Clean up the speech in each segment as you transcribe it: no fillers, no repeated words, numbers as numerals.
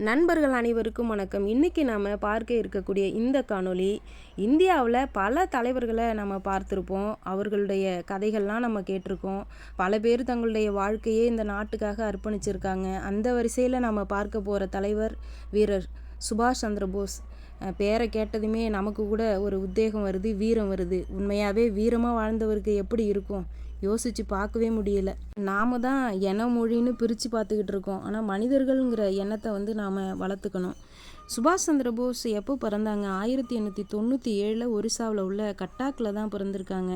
நண்பர்கள் அனைவருக்கும் வணக்கம். இன்றைக்கி நாம் பார்க்க இருக்கக்கூடிய இந்த காணொளி, இந்தியாவில் பல தலைவர்களை நம்ம பார்த்துருப்போம். அவர்களுடைய கதைகள்லாம் நம்ம கேட்டிருக்கோம். பல பேர் தங்களுடைய வாழ்க்கையே இந்த நாட்டுக்காக அர்ப்பணிச்சிருக்காங்க. அந்த வரிசையில் நம்ம பார்க்க போகிற தலைவர் வீரர் சுபாஷ் சந்திர போஸ். பேரை கேட்டதுமே நமக்கு கூட ஒரு உத்வேகம் வருது, வீரம் வருது. உண்மையாகவே வீரமாக வாழ்ந்தவருக்கு எப்படி இருக்கும் யோசித்து பார்க்கவே முடியல. நாம தான் மொழின்னு பிரித்து பார்த்துக்கிட்டு இருக்கோம். ஆனால் மனிதர்கள்ங்கிற எண்ணத்தை நாம் வளர்த்துக்கணும். சுபாஷ் சந்திர போஸ் எப்போ பிறந்தாங்க? 1897 ஒரிசாவில் உள்ள கட்டாக்கில் தான் பிறந்திருக்காங்க.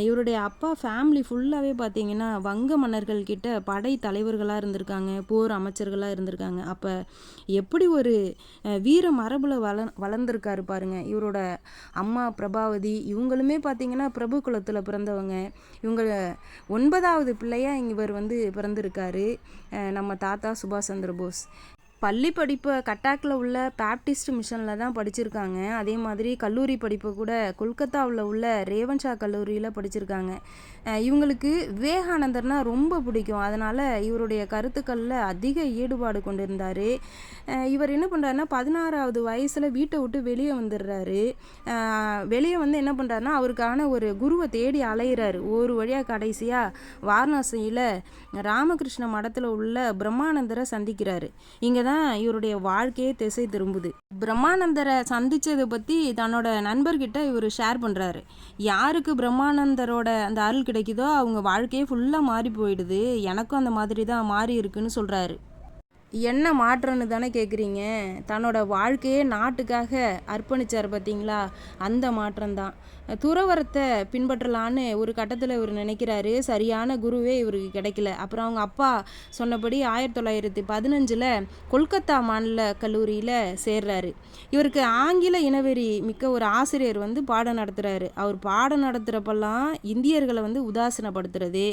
இவருடைய அப்பா ஃபேமிலி ஃபுல்லாகவே பார்த்திங்கன்னா வங்க மன்னர்கள் கிட்ட படை தலைவர்களாக இருந்திருக்காங்க, போர் அமைச்சர்களாக இருந்திருக்காங்க. அப்போ எப்படி ஒரு வீர மரபில் வளர்ந்துருக்காரு பாருங்கள். இவரோட அம்மா பிரபாவதி, இவங்களுமே பார்த்திங்கன்னா பிரபு குலத்தில் பிறந்தவங்க. இவங்க 9வது பிள்ளையாக இவர் பிறந்திருக்காரு நம்ம தாத்தா சுபாஷ் சந்திர போஸ். பள்ளி படிப்பை கட்டாக்கில் உள்ள பேப்டிஸ்ட் மிஷனில் தான் படிச்சிருக்காங்க. அதே மாதிரி கல்லூரி படிப்பை கூட கொல்கத்தாவில் உள்ள ரேவன்ஷா கல்லூரியில் படிச்சிருக்காங்க. இவங்களுக்கு விவேகானந்தர்னால் ரொம்ப பிடிக்கும். அதனால் இவருடைய கருத்துக்களில் அதிக ஈடுபாடு கொண்டிருந்தார். இவர் என்ன பண்ணுறாருன்னா 16வது வயசில் வீட்டை விட்டு வெளியே வந்துடுறாரு. வெளியே என்ன பண்ணுறாருன்னா அவருக்கான ஒரு குருவை தேடி அலையிறாரு. ஒரு வழியாக கடைசியாக வாரணாசியில் ராமகிருஷ்ண மடத்தில் உள்ள பிரம்மானந்தரை சந்திக்கிறாரு. இங்கே தான் இவருடைய வாழ்க்கையே திசை திரும்புது. பிரம்மானந்தரை சந்தித்ததை பற்றி தன்னோட நண்பர்கிட்ட இவர் ஷேர் பண்ணுறாரு. யாருக்கு பிரம்மானந்தரோட அந்த அருள் கிடைக்குதோ அவங்க வாழ்க்கையே ஃபுல்லாக மாறி போயிடுது. எனக்கும் அந்த மாதிரி தான் மாறி இருக்குன்னு சொல்கிறாரு. என்ன மாற்றம்னு தானே கேட்குறீங்க? தன்னோட வாழ்க்கையே நாட்டுக்காக அர்ப்பணித்தார் பார்த்தீங்களா? அந்த மாற்றம்தான். துறவரத்தை பின்பற்றலான்னு ஒரு கட்டத்தில் இவர் நினைக்கிறாரு. சரியான குருவே இவருக்கு கிடைக்கல. அப்புறம் அவங்க அப்பா சொன்னபடி 1915 கொல்கத்தா மாநில கல்லூரியில் சேர்றாரு. இவருக்கு ஆங்கில இனவெறி மிக்க ஒரு ஆசிரியர் பாடம் நடத்துகிறாரு. அவர் பாடம் நடத்துகிறப்பெல்லாம் இந்தியர்களை உதாசீனப்படுத்துறது,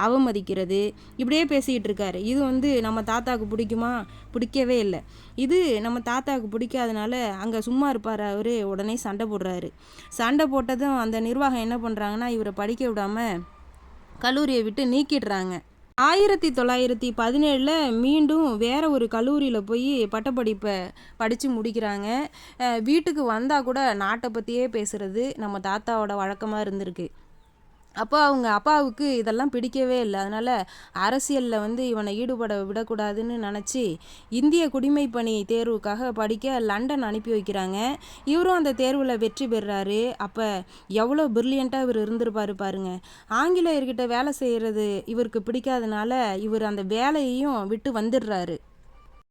அவமதிக்கிறது, இப்படியே பேசிக்கிட்டு இருக்காரு. இது நம்ம தாத்தாவுக்கு பிடிக்குமா? பிடிக்கவே இல்லை. இது நம்ம தாத்தாவுக்கு பிடிக்காதனால அங்கே சும்மா இருப்பார் அவர். உடனே சண்டை போடுறாரு. சண்டை போட்டதும் அந்த நிர்வாகம் என்ன பண்ணுறாங்கன்னா இவரை படிக்க விடாமல் கல்லூரியை விட்டு நீக்கிடுறாங்க. 1917 மீண்டும் வேற ஒரு கல்லூரியில் போய் பட்டப்படிப்பை படித்து முடிக்கிறாங்க. வீட்டுக்கு வந்தால் கூட நாட்டை பற்றியே பேசுகிறது நம்ம தாத்தாவோட வழக்கமாக இருந்திருக்கு. அப்போ அவங்க அப்பாவுக்கு இதெல்லாம் பிடிக்கவே இல்லை. அதனால் அரசியலில் இவனை ஈடுபட விடக்கூடாதுன்னு நினச்சி இந்திய குடிமைப்பணி தேர்வுக்காக படிக்க லண்டன் அனுப்பி வைக்கிறாங்க. இவரும் அந்த தேர்வில் வெற்றி பெறுறாரு. அப்போ எவ்வளோ பிரில்லியண்ட்டாக இவர் இருந்திருப்பாரு பாருங்க. ஆங்கிலேயர்கிட்ட வேலை செய்கிறது இவருக்கு பிடிக்காதனால இவர் அந்த வேலையையும் விட்டு வந்துடுறாரு.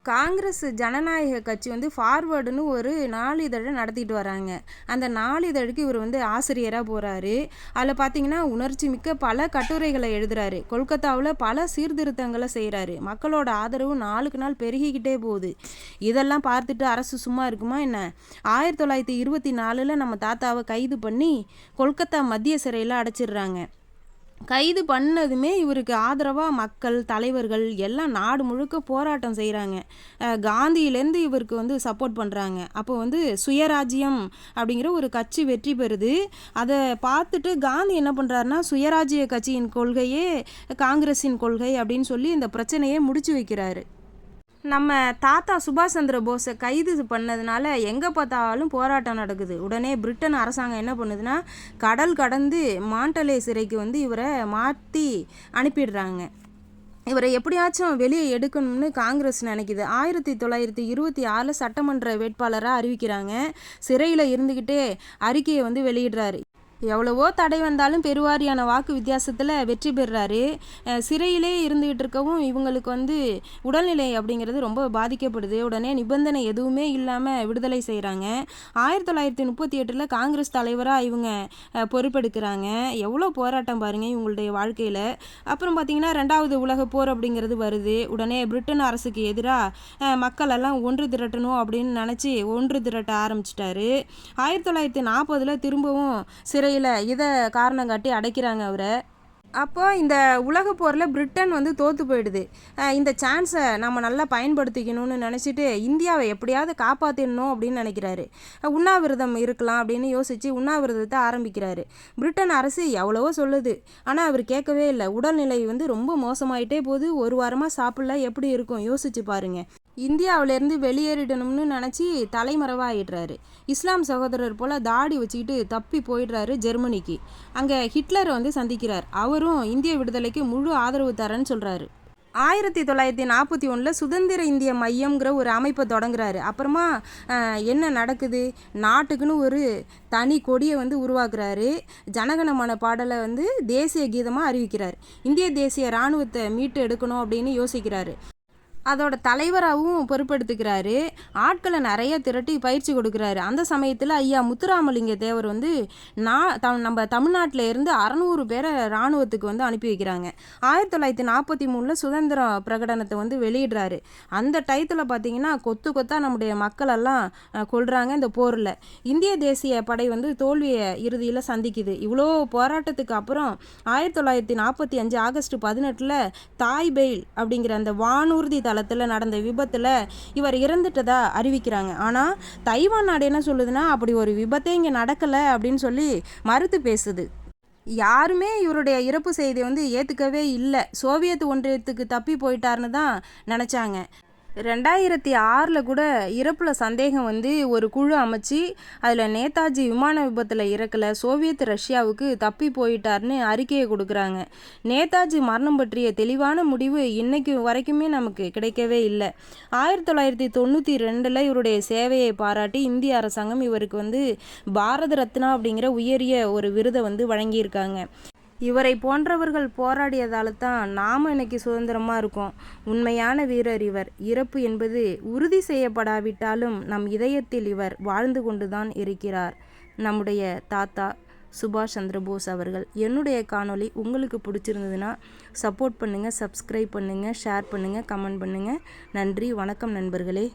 காங்கிரஸ் ஜனநாயக கட்சி ஃபார்வர்டுன்னு ஒரு நாளிதழை நடத்திட்டு வராங்க. அந்த நாளிதழுக்கு இவர் ஆசிரியராக போகிறாரு. அதில் பார்த்தீங்கன்னா உணர்ச்சி மிக்க பல கட்டுரைகளை எழுதுகிறாரு. கொல்கத்தாவில் பல சீர்திருத்தங்களை செய்கிறாரு. மக்களோட ஆதரவு நாளுக்கு நாள் பெருகிக்கிட்டே போகுது. இதெல்லாம் பார்த்துட்டு அரசு சும்மா இருக்குமா என்ன? 1924 நம்ம தாத்தாவை கைது பண்ணி கொல்கத்தா மத்திய சிறையில் அடைச்சிடுறாங்க. கைது பண்ணதுமே இவருக்கு ஆதரவாக மக்கள், தலைவர்கள் எல்லாம் நாடு முழுக்க போராட்டம் செய்கிறாங்க. காந்தியிலேருந்து இவருக்கு சப்போர்ட் பண்ணுறாங்க. அப்போ சுயராஜ்யம் அப்படிங்கிற ஒரு கட்சி வெற்றி பெறுது. அதை பார்த்துட்டு காந்தி என்ன பண்ணுறாருன்னா சுயராஜ்ய கட்சியின் கொள்கையே காங்கிரஸின் கொள்கை அப்படின்னு சொல்லி இந்த பிரச்சனையே முடிச்சு வைக்கிறாரு. நம்ம தாத்தா சுபாஷ் சந்திர போஸை கைது பண்ணதுனால எங்கே பார்த்தாலும் போராட்டம் நடக்குது. உடனே பிரிட்டன் அரசாங்கம் என்ன பண்ணுதுன்னா கடல் கடந்து மாண்டலே சிறைக்கு இவரை மாற்றி அனுப்பிடுறாங்க. இவரை எப்படியாச்சும் வெளியே எடுக்கணும்னு காங்கிரஸ் நினைக்குது. 1926 சட்டமன்ற வேட்பாளராக அறிவிக்கிறாங்க. சிறையில் இருந்துக்கிட்டே அறிக்கையை வெளியிடுறாரு. எவ்வளவோ தடை வந்தாலும் பெருவாரியான வாக்கு வித்தியாசத்தில் வெற்றி பெறுறாரு. சிறையிலே இருந்துகிட்டு இருக்கவும் இவங்களுக்கு உடல்நிலை அப்படிங்கிறது ரொம்ப பாதிக்கப்படுது. உடனே நிபந்தனை எதுவுமே இல்லாமல் விடுதலை செய்கிறாங்க. 1938 காங்கிரஸ் தலைவராக இவங்க பொறுப்பெடுக்கிறாங்க. எவ்வளோ போராட்டம் பாருங்கள் இவங்களுடைய வாழ்க்கையில். அப்புறம் பார்த்திங்கன்னா 2வது உலக போர் அப்படிங்கிறது வருது. உடனே பிரிட்டன் அரசுக்கு எதிராக மக்கள் எல்லாம் ஒன்று திரட்டணும் அப்படின்னு நினச்சி ஒன்று திரட்ட ஆரம்பிச்சிட்டாரு. 1940 திரும்பவும் இதை காரணம் காட்டி அடைக்கிறாங்க அவரை. அப்போ இந்த உலக போரில் பிரிட்டன் தோற்று போயிடுது. இந்த சான்ஸை நம்ம நல்லா பயன்படுத்திக்கணும்னு நினச்சிட்டு இந்தியாவை எப்படியாவது காப்பாற்றிடணும் அப்படின்னு நினைக்கிறாரு. உண்ணாவிரதம் இருக்கலாம் அப்படின்னு யோசித்து உண்ணாவிரதத்தை ஆரம்பிக்கிறாரு. பிரிட்டன் அரசு எவ்வளவோ சொல்லுது, ஆனால் அவர் கேட்கவே இல்லை. உடல்நிலை ரொம்ப மோசமாயிட்டே போகுது. ஒரு வாரமாக சாப்பிடல, எப்படி இருக்கும் யோசிச்சு பாருங்கள். இந்தியாவிலேருந்து வெளியேறிடணும்னு நினச்சி தலைமறைவாகிடுறாரு. இஸ்லாம் சகோதரர் போல் தாடி வச்சுக்கிட்டு தப்பி போயிடுறாரு ஜெர்மனிக்கு. அங்கே ஹிட்லரை சந்திக்கிறார். அவரும் இந்திய விடுதலைக்கு முழு ஆதரவு தரேன்னு சொல்கிறாரு. 1941 சுதந்திர இந்திய மையம்ங்கிற ஒரு அமைப்பை தொடங்குறாரு. அப்புறமா என்ன நடக்குது, நாட்டுக்குன்னு ஒரு தனி கொடியை உருவாக்குறாரு. ஜனகணமன பாடலை தேசிய கீதமாக அறிவிக்கிறார். இந்திய தேசிய இராணுவத்தை மீட்டு எடுக்கணும் அப்படின்னு யோசிக்கிறாரு. அதோட தலைவராகவும் பொறுப்பெடுத்துக்கிறாரு. ஆட்களை நிறைய திரட்டி பயிற்சி கொடுக்குறாரு. அந்த சமயத்தில் ஐயா முத்துராமலிங்க தேவர் நம்ம தமிழ்நாட்டில் இருந்து 600 பேரை இராணுவத்துக்கு அனுப்பி வைக்கிறாங்க. 1943 சுதந்திர பிரகடனத்தை வெளியிடுறாரு. அந்த டயத்தில் பார்த்தீங்கன்னா கொத்து கொத்தாக நம்முடைய மக்களெல்லாம் கொள்கிறாங்க. இந்த போரில் இந்திய தேசிய படை தோல்வியை இறுதியில் சந்திக்குது. இவ்வளோ போராட்டத்துக்கு அப்புறம் 1945 ஆகஸ்ட் 18 தாய்பெயில் அப்படிங்கிற அந்த வானூர்தி தளத்தில் நடந்த விபத்தில் இவர் இறந்துட்டதா அறிவிக்கிறாங்க. ஆனால் தைவான் நாடு என்ன சொல்லுதுன்னா, அப்படி ஒரு விபத்தே இங்கே நடக்கலை அப்படின்னு சொல்லி மறுத்து பேசுது. யாருமே இவருடைய இறப்பு செய்தியை ஏற்றுக்கவே இல்லை. சோவியத் ஒன்றியத்துக்கு தப்பி போயிட்டாருன்னு தான் நினச்சாங்க. 2006 கூட இறப்பில் சந்தேகம் ஒரு குழு அமைச்சு அதில் நேதாஜி விமான விபத்தில் இறக்கலை, சோவியத் ரஷ்யாவுக்கு தப்பி போயிட்டார்னு அறிக்கையை கொடுக்குறாங்க. நேதாஜி மரணம் பற்றிய தெளிவான முடிவு இன்னைக்கு வரைக்குமே நமக்கு கிடைக்கவே இல்லை. 1992 இவருடைய சேவையை பாராட்டி இந்திய அரசாங்கம் இவருக்கு பாரத ரத்னா அப்படிங்கிற உயரிய ஒரு விருதை வழங்கியிருக்காங்க. இவரை போன்றவர்கள் போராடியதால் தான் நாம் இன்னைக்கு சுதந்திரமாக இருக்கோம். உண்மையான வீரர் இவர். இறப்பு என்பது உறுதி செய்யப்படாவிட்டாலும் நம் இதயத்தில் இவர் வாழ்ந்து கொண்டு தான் இருக்கிறார். நம்முடைய தாத்தா சுபாஷ் சந்திரபோஸ் அவர்கள். என்னுடைய காணொளி உங்களுக்கு பிடிச்சிருந்ததுன்னா சப்போர்ட் பண்ணுங்கள், சப்ஸ்கிரைப் பண்ணுங்கள், ஷேர் பண்ணுங்கள், கமெண்ட் பண்ணுங்கள். நன்றி, வணக்கம் நண்பர்களே.